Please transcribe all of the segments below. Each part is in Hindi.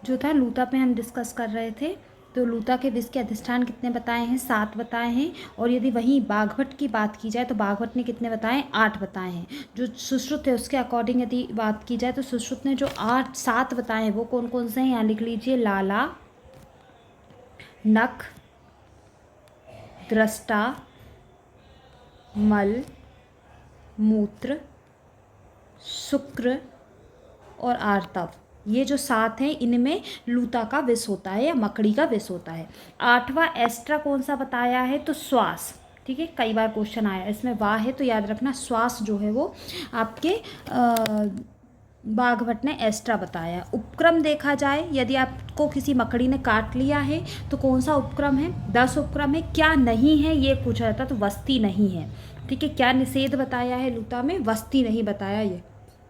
जो था लूता पे हम डिस्कस कर रहे थे। तो लूता के विष के अधिष्ठान कितने बताए हैं? 7 बताए हैं। और यदि वहीं बाघभट्ट की बात की जाए तो बाघभट्ट ने कितने बताए? 8 बताए हैं। जो सुश्रुत है उसके अकॉर्डिंग यदि बात की जाए तो सुश्रुत ने जो 7 बताए हैं वो कौन कौन से हैं? यहाँ लिख लीजिए, लाला, नख, दृष्टा, मल, मूत्र, शुक्र और आर्तव। ये जो 7 हैं इनमें लूता का विष होता है या मकड़ी का विष होता है। 8वां एस्ट्रा कौन सा बताया है? तो श्वास। ठीक है, कई बार क्वेश्चन आया इसमें वाह है तो याद रखना श्वास जो है वो आपके बाघभट्ट ने एस्ट्रा बताया। उपक्रम देखा जाए, यदि आपको किसी मकड़ी ने काट लिया है तो कौन सा उपक्रम है? 10 उपक्रम है। क्या नहीं है ये पूछा जाता तो वस्ती नहीं है। ठीक है, क्या निषेध बताया है लूता में? वस्ती नहीं बताया।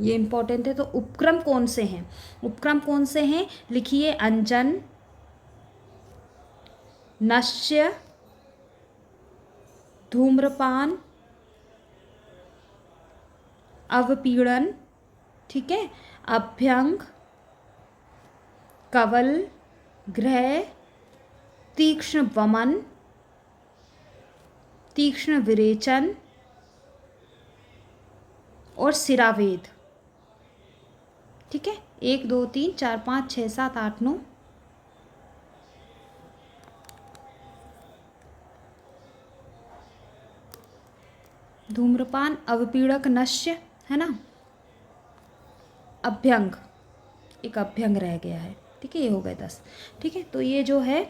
ये इंपॉर्टेंट है। तो उपक्रम कौन से हैं? उपक्रम कौन से हैं? लिखिए, अंजन, नश्य, धूम्रपान, अवपीड़न, ठीक है, अभ्यंग, कवल, ग्रह, तीक्ष्ण वमन, तीक्ष्ण विरेचन और सिरावेद। ठीक है, 1 2 3 4 5 6 7 8 9। धूम्रपान, अवपीड़क, नश्य है ना, अभ्यंग, एक अभ्यंग रह गया है। ठीक है, ये हो गए 10। ठीक है, तो ये जो है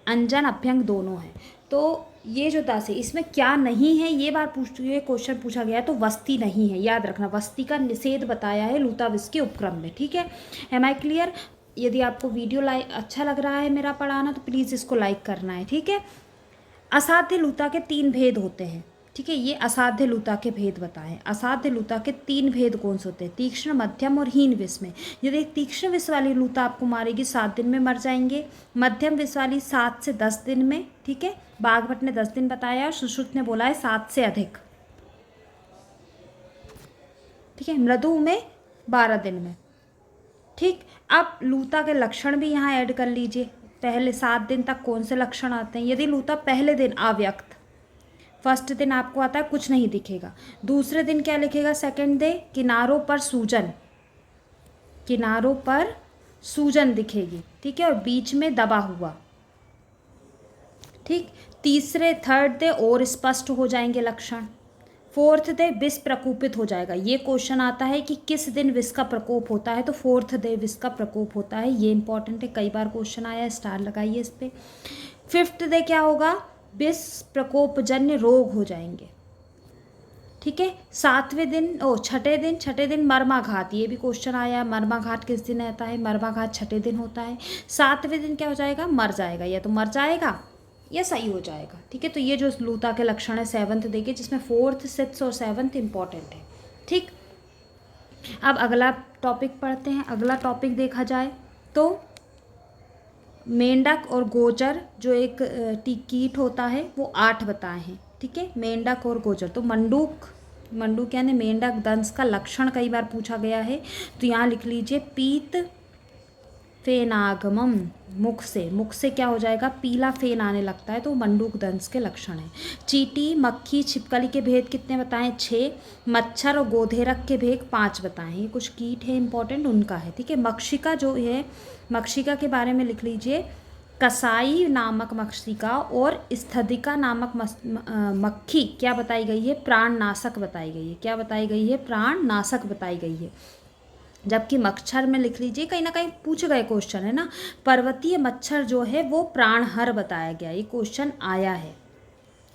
अंजन अभ्यंग दोनों है। तो ये जो 10 है इसमें क्या नहीं है? ये क्वेश्चन पूछा गया है तो वस्ती नहीं है। याद रखना, वस्ती का निषेध बताया है लूता विष के उपक्रम में। ठीक है, एम आई क्लियर? यदि आपको वीडियो अच्छा लग रहा है मेरा पढ़ाना तो प्लीज़ इसको लाइक करना है। ठीक है, असाध्य लूता के 3 भेद होते हैं। ठीक है, ये असाध्य लूता के भेद बताएं। असाध्य लूता के 3 भेद कौन से होते हैं? तीक्ष्ण, मध्यम और हीन विष में। यदि तीक्ष्ण विष वाली लूता आपको मारेगी 7 दिन में मर जाएंगे। मध्यम विष वाली 7 से 10 दिन में। ठीक है, बाघभट्ट ने 10 दिन बताया और सुश्रुत ने बोला है 7 से अधिक। ठीक है, मृदु में 12 दिन में। ठीक, अब लूता के लक्षण भी यहाँ ऐड कर लीजिए। पहले 7 दिन तक कौन से लक्षण आते हैं? यदि लूता पहले दिन अव्यक्त, फर्स्ट दिन आपको आता है कुछ नहीं दिखेगा। दूसरे दिन क्या लिखेगा? सेकंड डे, किनारों पर सूजन, किनारों पर सूजन दिखेगी। ठीक है, और बीच में दबा हुआ। ठीक, तीसरे थर्ड डे और स्पष्ट हो जाएंगे लक्षण। फोर्थ डे विष प्रकोपित हो जाएगा। ये क्वेश्चन आता है कि किस दिन विष का प्रकोप होता है? तो फोर्थ डे विष का प्रकोप होता है। ये इंपॉर्टेंट है, कई बार क्वेश्चन आया है, स्टार लगाइए इस पर। फिफ्थ डे क्या होगा? विष प्रकोपजन्य रोग हो जाएंगे। ठीक है, छठे दिन मर्माघात। ये भी क्वेश्चन आया है, मर्माघात किस दिन आता है? मर्माघात छठे दिन होता है। 7वें दिन क्या हो जाएगा? मर जाएगा, या तो मर जाएगा या सही हो जाएगा। ठीक है, तो ये जो लूता के लक्षण है 7th डे के, जिसमें 4th 6th और 7th इंपॉर्टेंट है। ठीक, अब अगला टॉपिक पढ़ते हैं। अगला टॉपिक देखा जाए तो मेंढक और गोचर जो एक कीट होता है वो 8 बताए हैं। ठीक है, मेंढक और गोचर। तो मंडूक यानी मेंढक दंश का लक्षण कई बार पूछा गया है। तो यहाँ लिख लीजिए, पीत फेनागमम, मुख से क्या हो जाएगा? पीला फेन आने लगता है, तो मंडूक दंश के लक्षण है। चींटी, मक्खी, छिपकली के भेद कितने बताएं? 6। मच्छर और गोधेरक के भेद 5 बताएं। ये कुछ कीट है इंपॉर्टेंट, उनका है। ठीक है, मक्षिका जो है, मक्षिका के बारे में लिख लीजिए, कसाई नामक मक्षिका और स्थदिका नामक मक्खी क्या बताई गई है? प्राणनाशक बताई गई है। क्या बताई गई है? प्राणनाशक बताई गई है। जबकि मच्छर में लिख लीजिए, कहीं ना कहीं पूछ गए क्वेश्चन है ना, पर्वतीय मच्छर जो है वो प्राणहर बताया गया। ये क्वेश्चन आया है।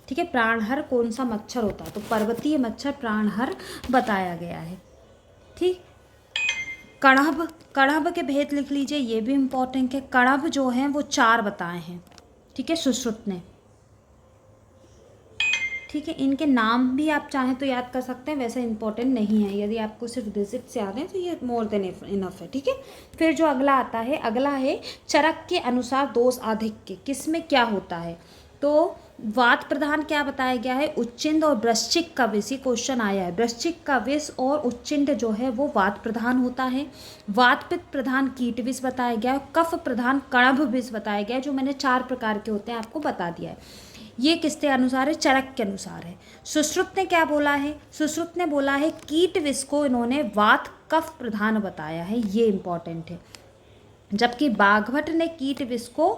ठीक है, प्राणहर कौन सा मच्छर होता है? तो पर्वतीय मच्छर प्राणहर बताया गया है। ठीक, कणभ के भेद लिख लीजिए, ये भी इंपॉर्टेंट है। कणभ जो है वो 4 बताए हैं। ठीक है, सुश्रुत ने। ठीक है, इनके नाम भी आप चाहें तो याद कर सकते हैं, वैसे इंपॉर्टेंट नहीं है। यदि आपको सिर्फ डिजिट्स याद हैं तो ये मोर देन इनफ है। ठीक है, फिर जो अगला आता है, अगला है चरक के अनुसार दोष आधिक्य। किस में क्या होता है? तो वात प्रधान क्या बताया गया है, उच्चिंड और वृश्चिक का विष, ये क्वेश्चन आया है। वृश्चिक का विष और उच्चिंड जो है वो वात प्रधान होता है। वात पित्त प्रधान कीट विष बताया गया है। कफ प्रधान कणभ विष बताया गया है, जो मैंने 4 प्रकार के होते हैं आपको बता दिया है। ये किसके अनुसार है, चरक के अनुसार है। सुश्रुत ने क्या बोला है, सुश्रुत ने बोला है कीट विष को इन्होंने वात कफ प्रधान बताया है, ये इंपॉर्टेंट है। जबकि बाघभट्ट ने कीट विष को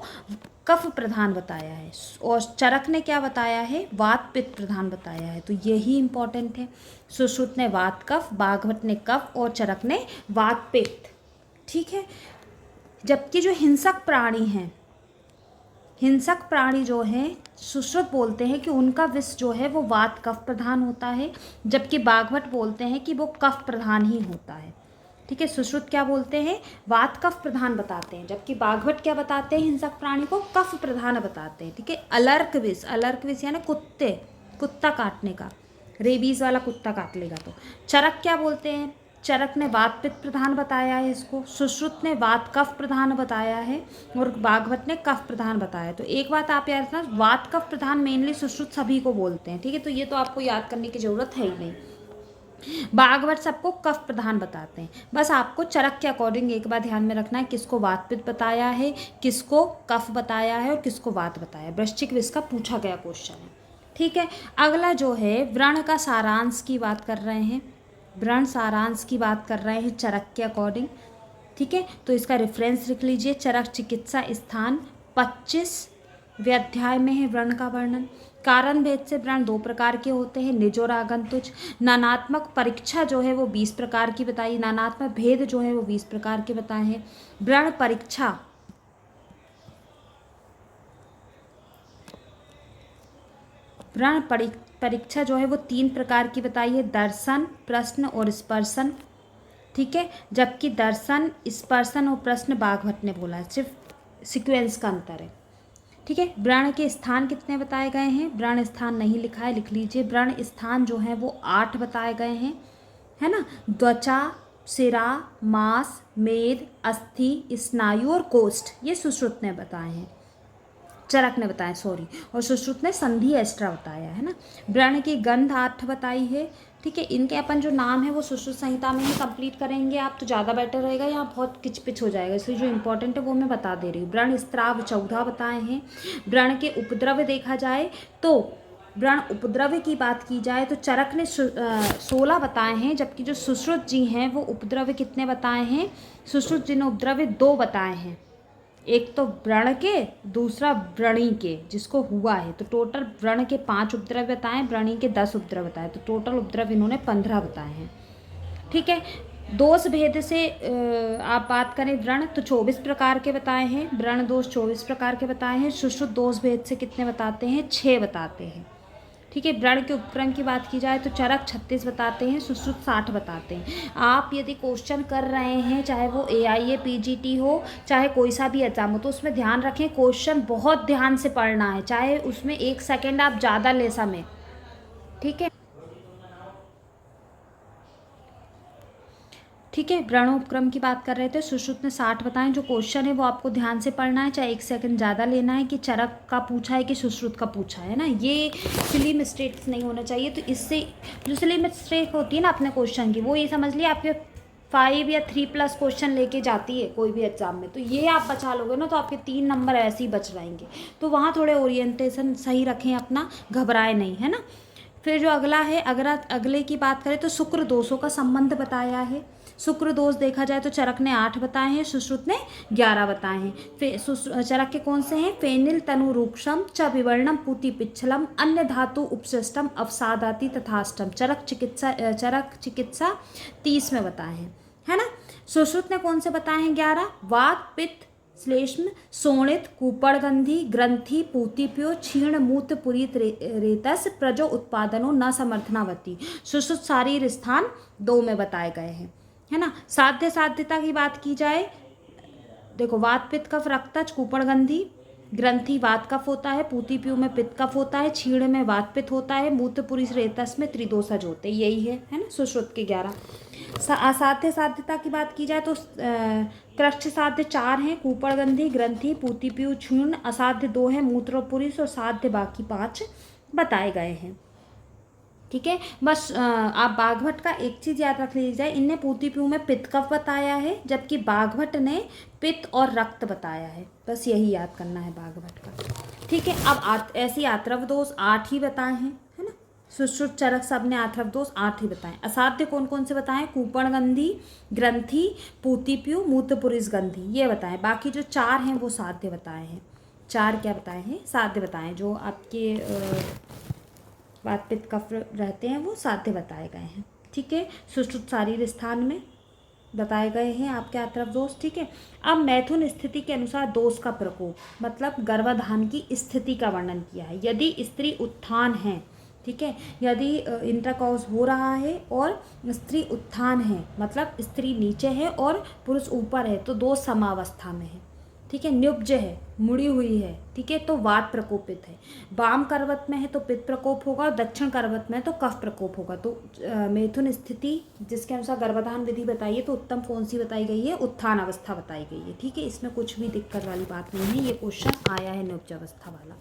कफ प्रधान बताया है और चरक ने क्या बताया है, वात पित्त प्रधान बताया है। तो यही इंपॉर्टेंट है। सुश्रुत ने वात कफ, बाघभट्ट ने कफ और चरक ने वात पित्त। ठीक है। जबकि जो हिंसक प्राणी हैं, हिंसक प्राणी जो हैं, सुश्रुत बोलते हैं कि उनका विष जो है वो वात कफ प्रधान होता है, जबकि बाघभट्ट बोलते हैं कि वो कफ प्रधान ही होता है। ठीक है। सुश्रुत क्या बोलते हैं, वात कफ प्रधान बताते हैं, जबकि बाघभट्ट क्या बताते हैं, हिंसक प्राणी को कफ प्रधान बताते हैं। ठीक है। अलर्क विष यानी कुत्ता काटने का, रेबीज वाला कुत्ता काट लेगा तो। चरक क्या बोलते हैं, चरक ने वात पित्त प्रधान बताया है इसको, सुश्रुत ने वात कफ प्रधान बताया है और बाघभट्ट ने कफ प्रधान बताया है। तो एक बात आप याद रखना, वात कफ प्रधान मेनली सुश्रुत सभी को बोलते हैं। ठीक है। तो ये तो आपको याद करने की जरूरत है ही नहीं। बाघभट्ट सबको कफ प्रधान बताते हैं। बस आपको चरक के अकॉर्डिंग एक बार ध्यान में रखना है, किसको वात पित्त बताया है, किसको कफ बताया है और किसको वात बताया है। वृश्चिक विष का पूछा गया क्वेश्चन है। ठीक है। अगला जो है व्रण का सारांश की बात कर रहे हैं, व्रण सारांश की बात कर रहे हैं चरक के अकॉर्डिंग। ठीक है। तो इसका रेफरेंस लिख लीजिए, चरक चिकित्सा स्थान 25वें अध्याय में है व्रण का वर्णन। कारण भेद से व्रण 2 प्रकार के होते हैं, निज और आगंतुज। नानात्मक परीक्षा जो है वो 20 प्रकार की बताई, नानात्मक भेद जो है वो 20 प्रकार के बताए हैं। व्रण परीक्षा परीक्षा जो है वो 3 प्रकार की बताई है, दर्शन, प्रश्न और स्पर्शन। ठीक है। जबकि दर्शन, स्पर्शन और प्रश्न बाघभट्ट ने बोला है, सिर्फ सीक्वेंस का अंतर है। ठीक है। व्रण के स्थान कितने बताए गए हैं, व्रण स्थान नहीं लिखा है, लिख लीजिए। व्रण स्थान जो है वो 8 बताए गए हैं, है ना। त्वचा, सिरा, मांस, मेद, अस्थि, स्नायु और कोष्ठ, ये सुश्रुत ने बताए हैं, चरक ने बताया सॉरी, और सुश्रुत ने संधि एस्ट्रा बताया है ना। व्रण की गंध 8 बताई है। ठीक है। इनके अपन जो नाम है वो सुश्रुत संहिता में ही कंप्लीट करेंगे आप, तो ज़्यादा बेटर रहेगा, यहाँ बहुत किचपिच हो जाएगा, इसलिए जो इंपॉर्टेंट है वो मैं बता दे रही हूँ। व्रण स्त्राव 14 बताए हैं। व्रण के उपद्रव देखा जाए तो, व्रण उपद्रव की बात की जाए तो चरक ने 16 बताए हैं, जबकि जो सुश्रुत जी हैं वो उपद्रव कितने बताए हैं, सुश्रुत जी ने उपद्रव 2 बताए हैं, एक तो व्रण के, दूसरा व्रणी के जिसको हुआ है। तो टोटल व्रण के 5 उपद्रव बताए, व्रणी के 10 उपद्रव बताए, तो टोटल उपद्रव इन्होंने 15 बताए हैं। ठीक है। दोष भेद से आप बात करें व्रण तो 24 प्रकार के बताए हैं, व्रण दोष 24 प्रकार के बताए हैं। सुश्रुत दोष भेद से कितने बताते हैं, 6 बताते हैं। ठीक है। व्रण के उपक्रम की बात की जाए तो चरक 36 बताते हैं, सुश्रुत 60 बताते हैं। आप यदि क्वेश्चन कर रहे हैं, चाहे वो AIA PGT हो, चाहे कोई सा भी एग्जाम हो, तो उसमें ध्यान रखें क्वेश्चन बहुत ध्यान से पढ़ना है, चाहे उसमें 1 सेकेंड आप ज़्यादा ले समय। ठीक है। ठीक है। व्रणोपक्रम की बात कर रहे थे, सुश्रुत ने 60 बताएं। जो क्वेश्चन है वो आपको ध्यान से पढ़ना है, चाहे 1 सेकंड ज़्यादा लेना है कि चरक का पूछा है कि सुश्रुत का पूछा है ना, ये सिली मिस्टेक्स नहीं होना चाहिए। तो इससे जो सिली मिस्टेक होती है ना अपने क्वेश्चन की, वो ये समझ लिया आपके 5 या 3+ क्वेश्चन लेके जाती है कोई भी एग्जाम में, तो ये आप बचा लोगे ना तो आपके 3 नंबर ऐसे ही बच रहेंगे। तो वहाँ थोड़े ओरिएंटेशन सही रखें अपना, घबराए नहीं, है ना। फिर जो अगला है, अगर अगले की बात करें तो शुक्र दोषों का संबंध बताया है। शुक्र दोष देखा जाए तो चरक ने 8 बताए हैं, सुश्रुत ने 11 बताए हैं। चरक के कौन से हैं, फेनिल तनुरूक्षम च विवर्णम पूति पिच्छलम अन्य धातु उपशिष्टम अवसादाति तथाष्टम। चरक चिकित्सा 30 में बताए हैं, है ना। सुश्रुत ने कौन से बताए हैं, 11, वात पित्त श्लेष्म शोणित कूपड़गंधी ग्रंथि पूतिप्यो क्षीण मूत्र पुरीत रेतस प्रजो उत्पादनों न समर्थनावती। सुश्रुत शारीर स्थान 2 में बताए गए हैं, है ना। साध्यता की बात की जाए, देखो वात पित्त कफ रक्तज कूपड़गंधी, ग्रंथि वात कफ होता है, पूतिप्यू में पित्त कफ होता है, क्षीण में वात पित्त होता है, मूत्रपुरी रेतस में त्रिदोषज होते हैं, यही है ना सुश्रुत के 11। असाध्य साध्यता की बात की जाए तो कृष्ण साध्य 4 हैं, कूपड़गंधी, ग्रंथि, पूतिपीयू, क्षूर्ण। असाध्य 2 हैं, मूत्र और पुरुष। और साध्य बाकी 5 बताए गए हैं। ठीक है, बस आप बाघभट्ट का एक चीज याद रख लीजिए, इनने पूतिपीयू में पित्त कफ बताया है, जबकि बाघभट्ट ने पित्त और रक्त बताया है। बस यही याद करना है बाघभट्ट का। ठीक है, अब ऐसी आत्रव दोष 8 ही बताए हैं, है ना। सुश्रुत चरक सब ने आत्रव दोष 8 ही बताए। असाध्य कौन कौन से बताएं? कूपणगंधी, ग्रंथि, पूतिपीयू, मूत्रपुरुष गंधी, ये बताएं। बाकी जो 4 हैं वो साध्य बताए हैं। 4 क्या बताए हैं? साध्य बताएं। जो आपके वात पित्त कफ रहते हैं वो साध्य बताए गए हैं। ठीक है, सुश्रुत शारीर स्थान में बताए गए हैं आपके आत्रव दोष। ठीक है, अब मैथुन स्थिति के अनुसार दोष का प्रकोप मतलब गर्भाधान की स्थिति का वर्णन किया है। यदि स्त्री उत्थान है, ठीक है, यदि इंटरकॉर्स हो रहा है और स्त्री उत्थान है मतलब स्त्री नीचे है और पुरुष ऊपर है तो दोष समावस्था में है। ठीक है, न्युब्ज है, मुड़ी हुई है, ठीक है, तो वात प्रकोपित है। वाम करवत में है तो पित्त प्रकोप होगा और दक्षिण करवत में है तो कफ प्रकोप होगा। तो मैथुन स्थिति जिसके अनुसार गर्भाधान विधि बताइए तो उत्तम कौन सी बताई गई है? उत्थान अवस्था बताई गई है। ठीक है, इसमें कुछ भी दिक्कत वाली बात नहीं है, ये क्वेश्चन आया है न्युब्ज अवस्था वाला।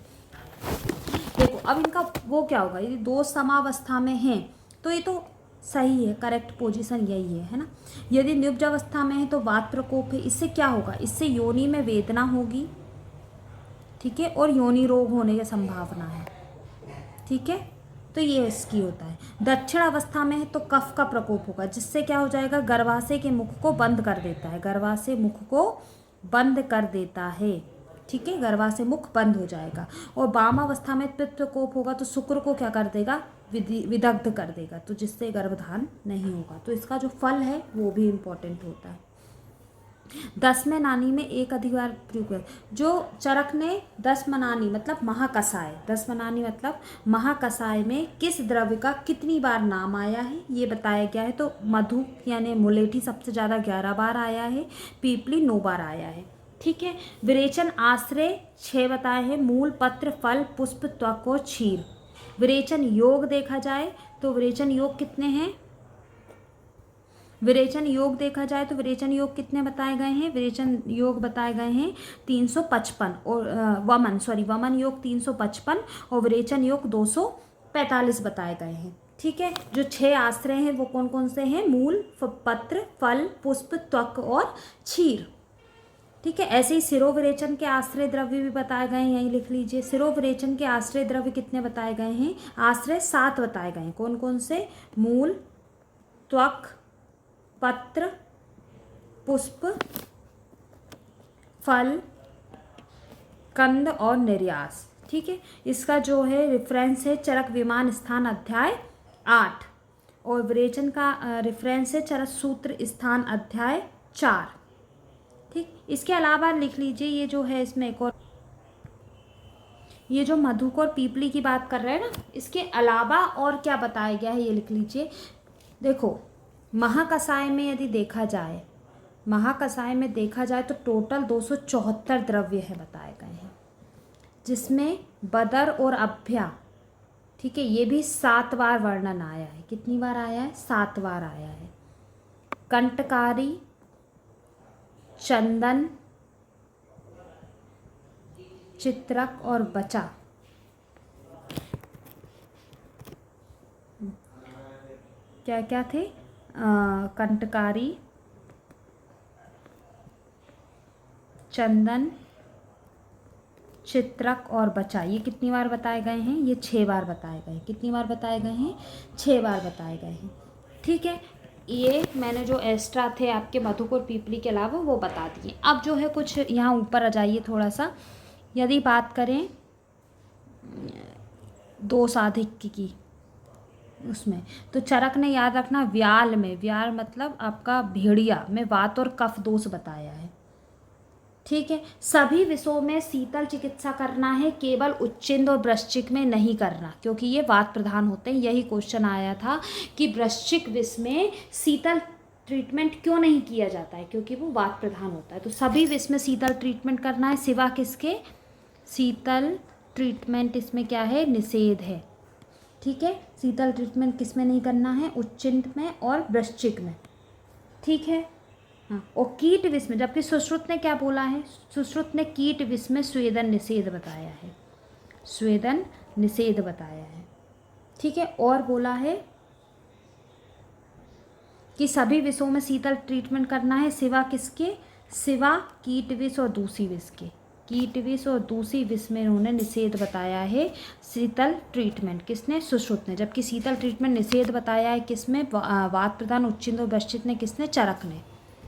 देखो अब इनका वो क्या होगा, यदि दो समावस्था में हैं तो ये तो सही है, करेक्ट पोजीशन यही है ना। यदि न्युब्ज अवस्था में है तो वात प्रकोप है। इससे क्या होगा? इससे योनि में वेदना होगी, ठीक है, और योनि रोग होने की संभावना है। ठीक है, तो ये इसकी होता है। दक्षिण अवस्था में है तो कफ का प्रकोप होगा, जिससे क्या हो जाएगा? गर्भाशय के मुख को बंद कर देता है, गर्भाशय मुख को बंद कर देता है। ठीक है, गर्भाशय मुख बंद हो जाएगा। और वाम अवस्था में पित्त प्रकोप होगा तो शुक्र को क्या कर देगा? विदग्ध कर देगा, तो जिससे गर्भधान नहीं होगा। तो इसका जो फल है वो भी इम्पोर्टेंट होता है। 10वें नानी में एक अधिकार प्रयोग है। जो चरक ने 10वें नानी मतलब महाकसाय, 10वें नानी मतलब महाकसाय में किस द्रव्य का कितनी बार नाम आया है ये बताया गया है। तो मधु यानी मुलेठी सबसे ज़्यादा 11 बार आया है, पीपली 9 बार आया है। ठीक है, विरेचन आश्रय 6 बताए हैं, मूल, पत्र, फल, पुष्प, त्वक और क्षीर। विरेचन योग देखा जाए तो विरेचन योग कितने हैं? विरेचन योग देखा जाए तो विरेचन योग कितने बताए गए हैं? विरेचन योग बताए गए हैं 355 और वमन योग 355 और विरेचन योग 245 बताए गए हैं। ठीक है, जो 6 आश्रय हैं वो कौन कौन से हैं? मूल, पत्र, फल, पुष्प, त्वक और क्षीर। ठीक है, ऐसे ही सिरोविरेचन के आश्रय द्रव्य भी बताए गए हैं, यही लिख लीजिए। सिरोविरेचन के आश्रय द्रव्य कितने बताए गए हैं? आश्रय 7 बताए गए हैं। कौन कौन से? मूल, त्वक, पत्र, पुष्प, फल, कंद और निर्यास। ठीक है, इसका जो है रेफरेंस है चरक विमान स्थान अध्याय 8 और विरेचन का रेफरेंस है चरक सूत्र स्थान अध्याय 4। ठीक, इसके अलावा लिख लीजिए ये जो है इसमें एक और, ये जो मधुक और पीपली की बात कर रहे हैं ना, इसके अलावा और क्या बताया गया है ये लिख लीजिए। देखो महाकसाय में यदि देखा जाए, महाकसाय में देखा जाए तो टोटल 274 द्रव्य है बताए गए हैं, जिसमें बदर और अभ्या, ठीक है, ये भी 7 बार वर्णन आया है। कितनी बार आया है? 7 बार आया है। कंटकारी, चंदन, चित्रक और बचा, क्या क्या थे? कंटकारी, चंदन, चित्रक और बचा, ये कितनी बार बताए गए हैं? ये 6 बार बताए गए हैं। कितनी बार बताए गए हैं? 6 बार बताए गए हैं। ठीक है, ये मैंने जो एक्स्ट्रा थे आपके मधुक और पीपली के अलावा वो बता दिए। अब जो है कुछ यहाँ ऊपर आ जाइए थोड़ा सा। यदि बात करें दो साधिक की उसमें, तो चरक ने याद रखना व्याल में, व्याल मतलब आपका भेड़िया में वात और कफ दोष बताया है। ठीक है, सभी विषयों में शीतल चिकित्सा करना है, केवल उच्चिंद और वृश्चिक में नहीं करना, क्योंकि ये वात प्रधान होते हैं। यही क्वेश्चन आया था कि वृश्चिक विष में शीतल ट्रीटमेंट क्यों नहीं किया जाता है, क्योंकि वो वात प्रधान होता है। तो सभी विष में शीतल ट्रीटमेंट करना है, सिवा किसके? शीतल ट्रीटमेंट इसमें क्या है? निषेध है। ठीक है, शीतल ट्रीटमेंट किस में नहीं करना है? उच्चिंत में और वृश्चिक में। ठीक है। हाँ, और कीट विष में, जबकि सुश्रुत ने क्या बोला है, सुश्रुत ने कीट विष में स्वेदन निषेध बताया है, स्वेदन निषेध बताया है। ठीक है, और बोला है कि सभी विषों में शीतल ट्रीटमेंट करना है, सिवा किसके, सिवा कीट विष और दूसरी विष के, कीट विष और दूसरी विष में इन्होंने निषेध बताया है शीतल ट्रीटमेंट, किसने, सुश्रुत ने। जबकि शीतल ट्रीटमेंट निषेध बताया है किसमें, वात प्रदान उच्चिंद और वश्चित ने, किसने, चरक ने।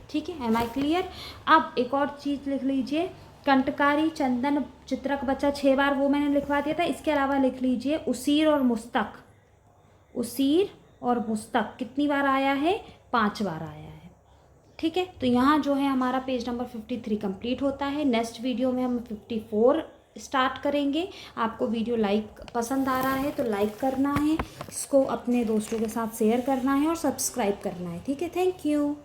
ठीक है, एम आई क्लियर। अब एक और चीज़ लिख लीजिए, कंटकारी, चंदन, चित्रक बचा 6 बार, वो मैंने लिखवा दिया था। इसके अलावा लिख लीजिए उसीर और मुस्तक, उसीर और मुस्तक कितनी बार आया है, 5 बार आया है। ठीक है, तो यहाँ जो है हमारा पेज नंबर 53 कंप्लीट होता है। नेक्स्ट वीडियो में हम 54 स्टार्ट करेंगे। आपको वीडियो पसंद आ रहा है तो लाइक करना है, इसको अपने दोस्तों के साथ शेयर करना है और सब्सक्राइब करना है। ठीक है, थैंक यू।